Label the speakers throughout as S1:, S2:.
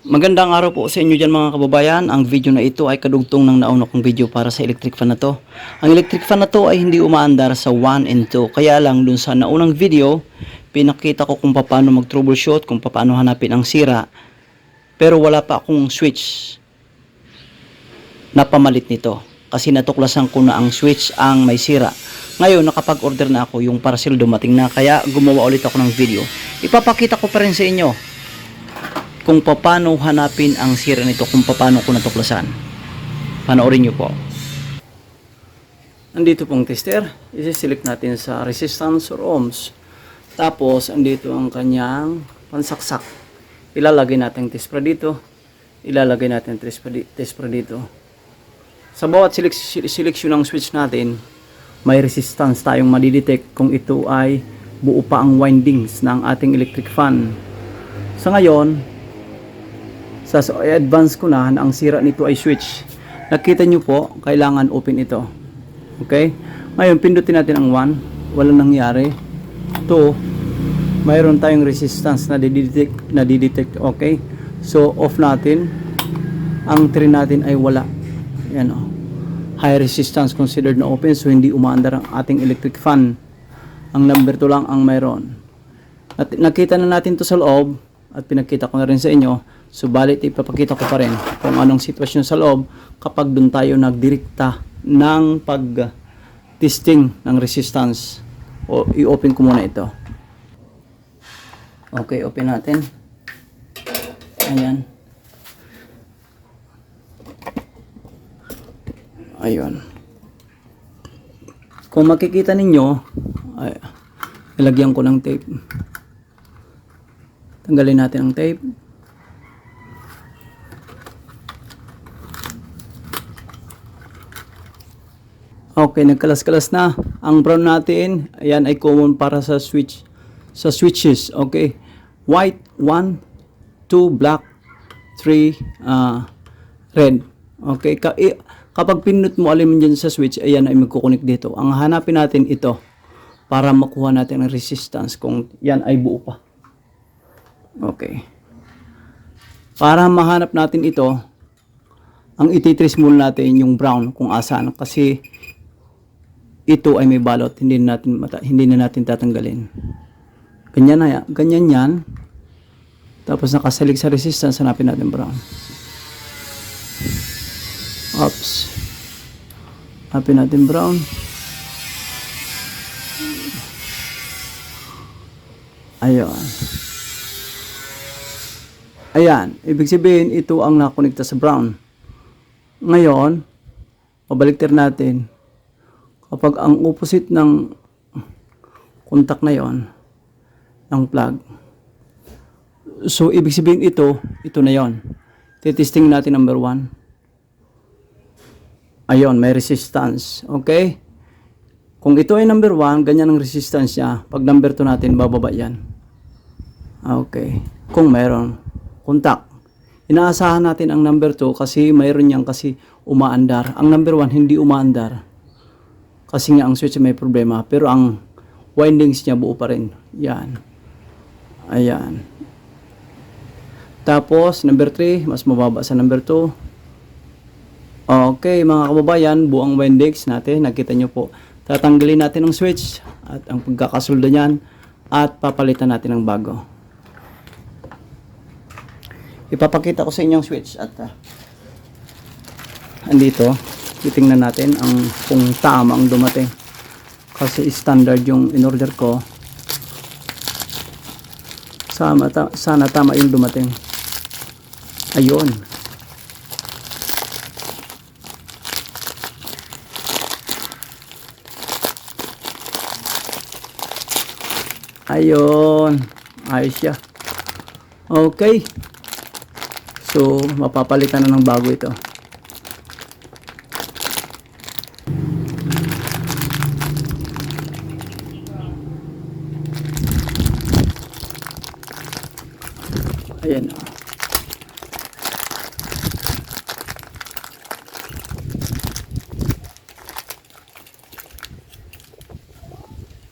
S1: Magandang araw po sa inyo dyan mga kababayan. Ang video na ito ay kadugtong ng nauna kong video para sa electric fan na to. Ang electric fan na to ay hindi umaandar sa 1 and 2. Kaya lang dun sa naunang video, pinakita ko kung paano mag-troubleshoot, kung paano hanapin ang sira. Pero wala pa akong switch na pamalit nito. Kasi natuklasan ko na ang switch ang may sira. Ngayon, nakapag-order na ako, yung parcel dumating na. Kaya gumawa ulit ako ng video. Ipapakita ko pa rin sa inyo kung paano hanapin ang sira nito, kung paano ko natuklasan. Panoorin nyo po. Andito pong tester. Isi-select natin sa resistance or ohms. Tapos, andito ang kanyang pansaksak. Ilalagay natin test pra dito. Ilalagay natin test pra dito. Sa bawat seleksyon ng switch natin, may resistance tayong madidetect kung ito ay buo pa ang windings ng ating electric fan. Sa ngayon, advance ko na ang sira nito ay switch. Nakita nyo po, kailangan open ito. Okay? Ngayon, pindutin natin ang 1. Walang nangyari. 2. Mayroon tayong resistance na didetect. Okay? So, off natin. Ang 3 natin ay wala. Yan o. High resistance considered na open. So, hindi umaandar ang ating electric fan. Ang number 2 lang ang mayroon. At nakita na natin to sa loob. At pinakita ko na rin sa inyo. Subalit ipapakita ko pa rin kung anong sitwasyon sa loob kapag doon tayo nagdirekta ng pag-testing ng resistance. O i-open ko muna ito. Okay, open natin. Ayan. Ayun. Kung makikita ninyo, ay, ilagyan ko ng tape. Tanggalin natin ang tape. Okay, nagkalas-kalas na. Ang brown natin, ayan ay common para sa switches. Okay. White 1, 2 black, 3 red. Okay, kapag pinindot mo alin dyan sa switch, ayan ay magkukunik dito. Ang hanapin natin ito para makuha natin ang resistance kung yan ay buo pa. Okay. Para mahanap natin ito, ang ititrace muna natin yung brown kung asan, kasi ito ay may balot, hindi na natin tatanggalin. Ganyan yan. Tapos nakasalig sa resistance, hanapin natin brown. Oops. Hanapin natin brown. Ayun. Ayan, ibig sabihin ito ang nakonekta sa brown. Ngayon, pabaliktad natin. Kapag ang opposite ng contact na yon ng plug, so ibig sabihin ito na yon. Testing natin number 1. Ayun, may resistance. Okay? Kung ito ay number 1, ganyan ang resistance niya. Pag number 2 natin, bababa yan. Okay. Kung mayroon contact, inaasahan natin ang number 2 kasi mayroon niyang kasi umaandar. Ang number 1 hindi umaandar. Kasi nga ang switch may problema, pero ang windings niya buo pa rin. Yan. Ayan. Tapos, number 3, mas mababa sa number 2. Okay, mga kababayan, buong windings natin. Nakita nyo po. Tatanggalin natin ang switch at ang pagkakasulda niyan at papalitan natin ng bago. Ipapakita ko sa inyo ang switch at andito. Titingnan natin kung tama ang dumating. Kasi standard yung in-order ko. Sana tama yung dumating. Ayun. Ayun. Ayos siya. Okay. So, mapapalitan na ng bago ito. Ayan.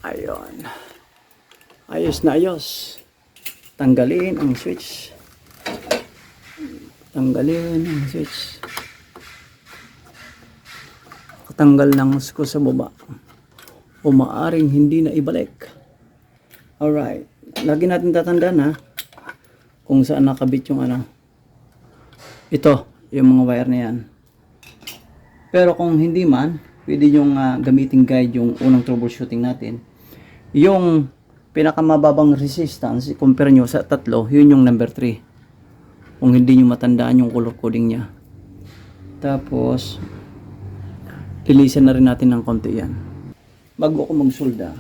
S1: Ayun. Ayos na ayos. Tanggalin ang switch. Tanggalin ang switch. Katanggal ng screw sa baba. O maaring hindi na ibalik. Alright. Lagi natin tatandaan ha. Kung saan nakabit yung ano. Ito. Yung mga wire na yan. Pero kung hindi man, pwede yung gamitin guide yung unang troubleshooting natin. Yung pinakamababang resistance, compare nyo sa tatlo, yun yung number 3. Kung hindi nyo matandaan yung color coding nya. Tapos, lilisan na rin natin ng konti yan. Bago ako magsulda,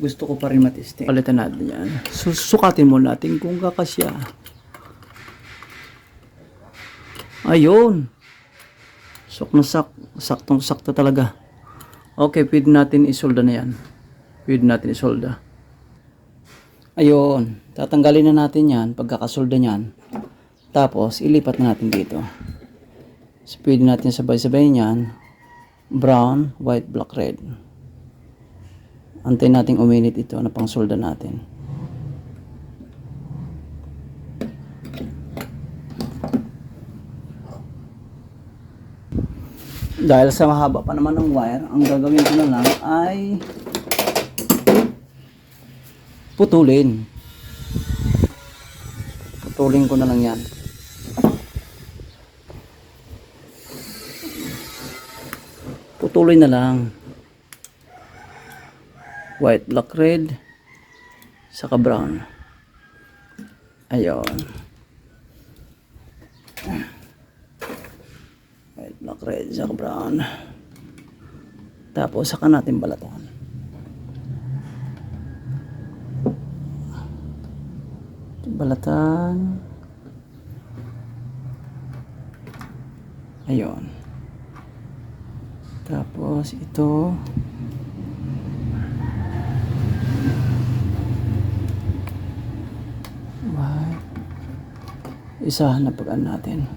S1: gusto ko pa rin matesting. Palitan natin yan. Susukatin mo natin kung kakasya. Ayun. Saktong sakto talaga. Okay, pwede natin isolda na yan. Pwede natin isolda. Ayun. Tatanggalin na natin yan pagkakasolda nyan. Tapos, ilipat na natin dito. So, pwede natin sabay-sabay yan. Brown, white, black, red. Antayin natin uminit ito na pang solda natin. Dahil sa mahaba pa naman ng wire, ang gagawin ko na lang ay putulin. Putulin ko na lang yan. Putulin na lang. White, black, red, saka brown. Ayun. White, black, red, saka brown. Tapos saka natin balatan. Balatan. Ayun. Tapos ito. Isahan na pag-an natin.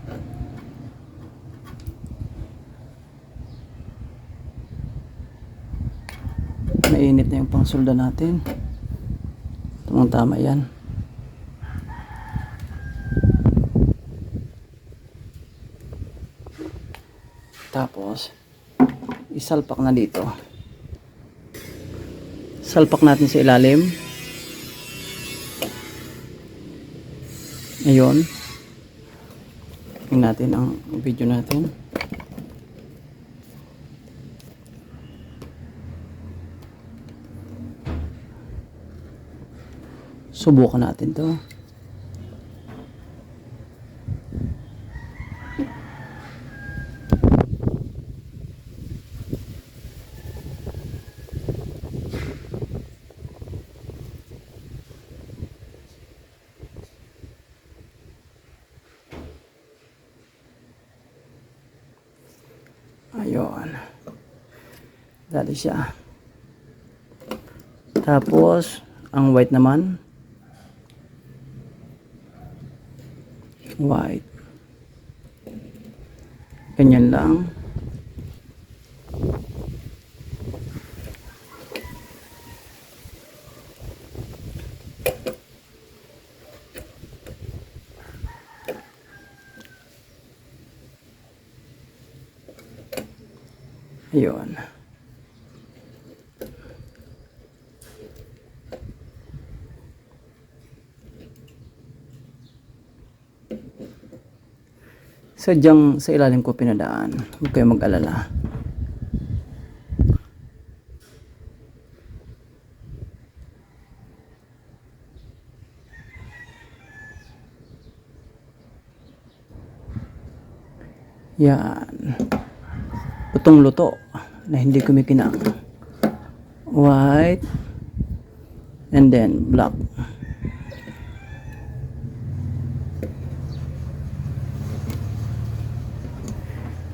S1: Mainit na yung pangsolda natin. Tamang-tama yan. Tapos, isalpak na dito. Salpak natin sa ilalim. Ayun. Tingnan natin ang video natin. Subukan natin to. Ayun. Dali siya. Tapos, ang white naman. White. Ganyan lang. Ayun. Sadyang sa ilalim ko pinadaan. Huwag kayo mag-alala. Yan. Lutong-luto na hindi kumikinang. White and then black.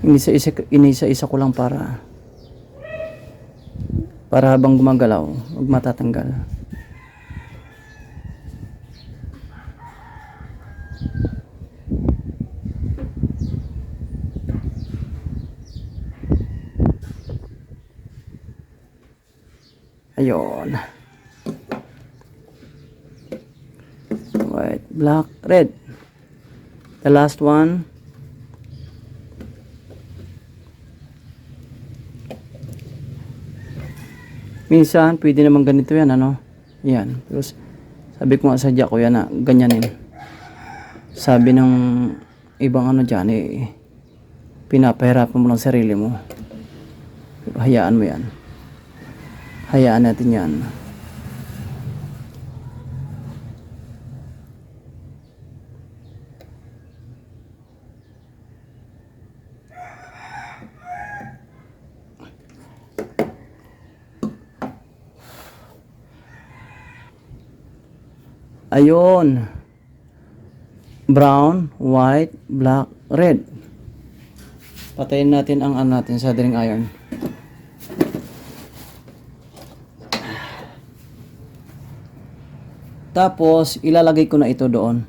S1: Inisa-isa ko lang para habang gumagalaw, huwag matatanggal. Ayun. White, black, red. The last one. Minsan, pwede naman ganito yan, ano? Yan. Pero sabi ko nga sadya ko yan na ganyanin. Sabi ng ibang ano dyan, eh, pinapahirapan mo lang sarili mo. Pero hayaan mo yan. Hayaan natin yan. Ayun. Brown, white, black, red. Patayin natin ang ano natin, soldering iron. Tapos, ilalagay ko na ito doon.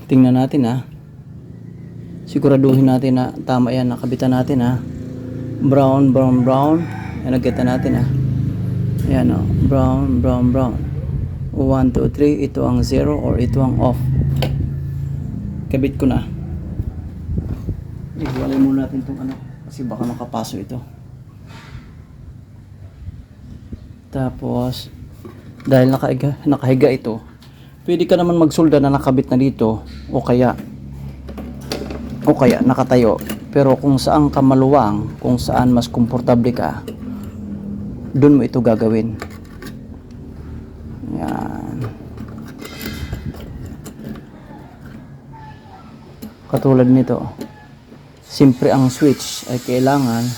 S1: Tingnan natin ha. Siguraduhin natin na tama yan, nakabitan natin ha. Brown, brown, brown. Yan, nagkita natin ha. Ayan o, brown, brown, brown. 1, 2, 3, ito ang 0 or ito ang off. Kabit ko na. Iwalay muna natin itong ano, kasi baka makapaso ito. Tapos, dahil nakahiga ito, pwede ka naman magsolda na nakabit na dito o kaya nakatayo. Pero kung saan ka maluwang, kung saan mas komportable ka, doon mo ito gagawin. Yan. Katulad nito. Siyempre ang switch ay kailangan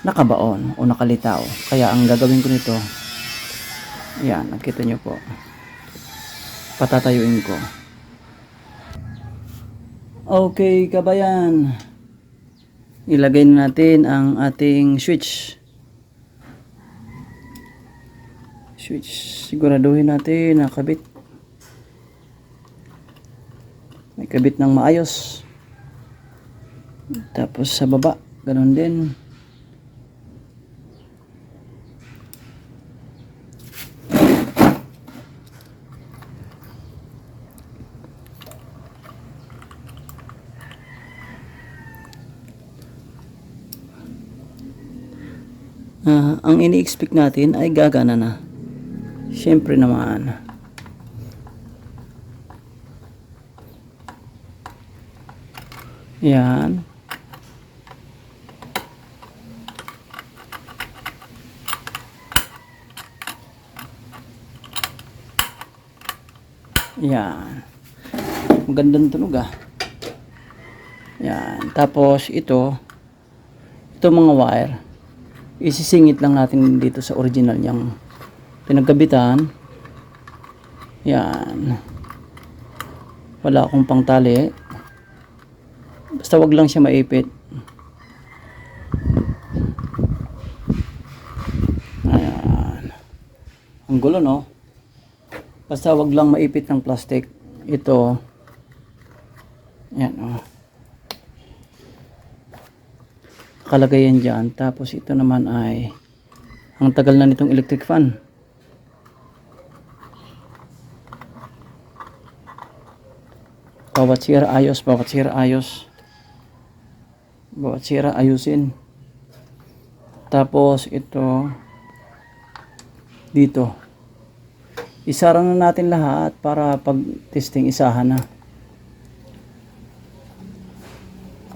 S1: nakabaon o nakalitaw. Kaya ang gagawin ko nito, yan, nakita nyo po. Patatayuin ko. Okay, kabayan. Ilagay natin ang ating switch. Siguraduhin natin nakabit. May kabit ng maayos. Tapos sa baba, ganoon din. Ang ini-expect natin ay gagana na. Siyempre naman. Yan. Yan. Magandang tunog ah. Yan. Tapos ito mga wire, isisingit lang natin dito sa original niyang pinagkabitan. Yan. Wala akong pangtali. Basta wag lang siya maipit. Ayan. Ang gulo no? Basta wag lang maipit ng plastic. Ito. Yan oh. Kalagayan dyan. Tapos ito naman ay ang tagal na nitong electric fan. Bawat sira ayos, bawat sira ayos. Bawat sira ayusin. Tapos ito dito. Isara na natin lahat para pag testing isahan na.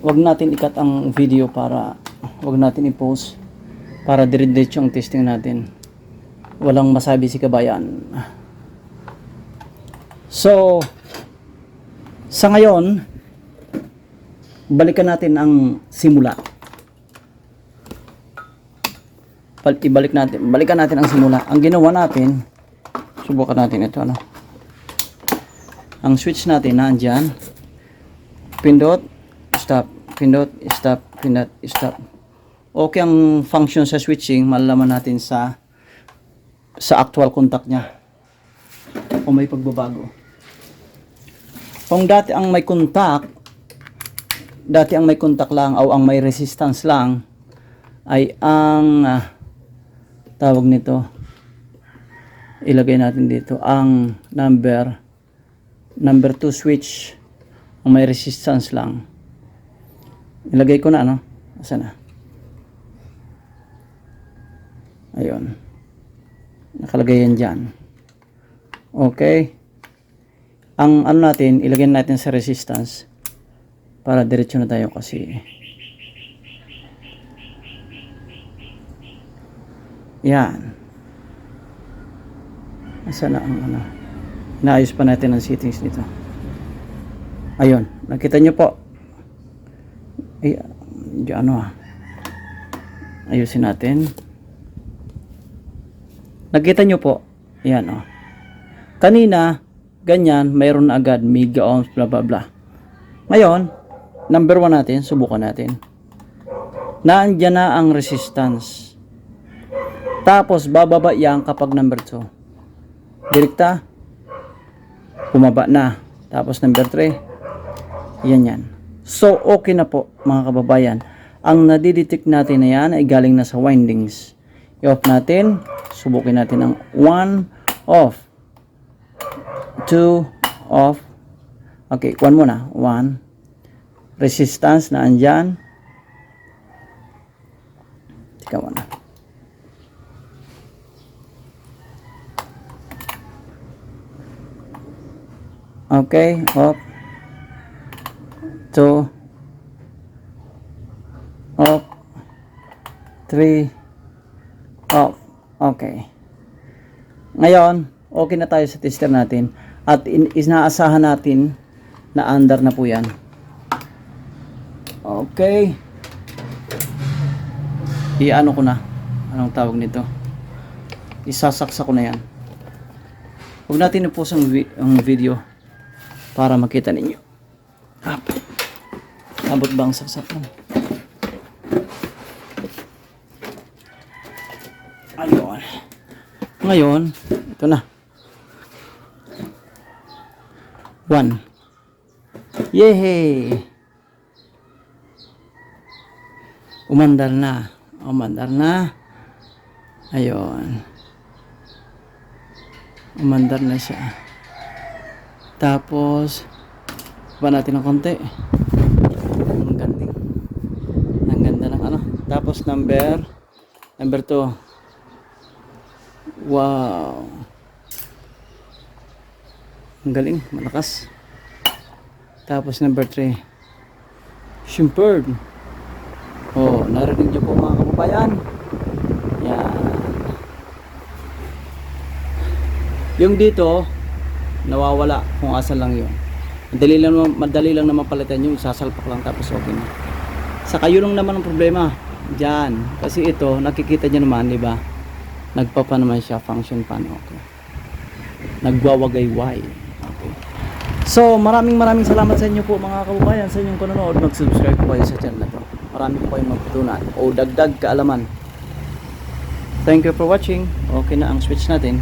S1: Wag natin ikat ang video para wag natin i-post para dire-diretso ang testing natin. Walang masabi si kabayan. So, sa ngayon, balikan natin ang simula. Balikan natin ang simula. Ang ginawa natin, subukan natin ito ano. Ang switch natin nandiyan. Pindot, stop, pindot, stop, pindot, stop. Okay ang function sa switching, malalaman natin sa actual contact niya. O may pagbabago. Kung dati ang may contact lang o ang may resistance lang ay ang tawag nito, ilagay natin dito ang number number 2 switch ang may resistance lang. Ilagay ko na, ano? Asa na? Ayun. Nakalagay yan dyan. Okay. Ang ano natin, ilagay natin sa resistance para diretso na tayo kasi. Yan. Asa na ang ano? Inaayos pa natin ang settings nito. Ayun. Nakita nyo po. Ay, ano ah. Ayusin natin. Nakita nyo po. Yan oh. Kanina, ganyan, mayroon na agad mega ohms, blah blah blah. Ngayon, number 1 natin, subukan natin. Naandyan na ang resistance. Tapos, bababa yan kapag number 2. Direkta, bumaba na. Tapos, number 3, yan. So, okay na po, mga kababayan. Ang nadidetect natin na yan ay galing na sa windings. I-off natin, subukin natin ang 1 off. 2 off. Okay, 1 muna. 1. Resistance na andyan. Tika muna. Okay, off. 2 off. 3 off. Okay. Ngayon, okay na tayo sa tester natin. At inaasahan natin na under na po yan. Okay. I-ano ko na. Anong tawag nito? Isasaksa ko na yan. Huwag natin i-pause ang video para makita ninyo. Abot ba ang saksak mo? Ayun. Ngayon, ito na. 1. Yehey! Umandar na. Umandar na. Ayun. Umandar na siya. Tapos, pa natin ng konti. Ang ganding. Ang ganda ng ano. Tapos, number 2. Wow! Ang galing, malakas. Tapos number 3. Shimpered. Oh, narinig niyo po mga kababayan. Yan. Yung dito, nawawala kung asa lang yun. Madali lang naman palitan yun. Sasalpak lang tapos okay na. Saka yun lang naman ang problema. Diyan. Kasi ito, nakikita niyo naman, di ba? Nagpapa naman siya, function pan. Okay. Nagwawagay-way. So, maraming salamat sa inyo po mga kababayan sa inyong panonood. Mag-subscribe po kayo sa channel na to. Marami po kayong magtutunan o dagdag kaalaman. Thank you for watching. Okay na ang switch natin.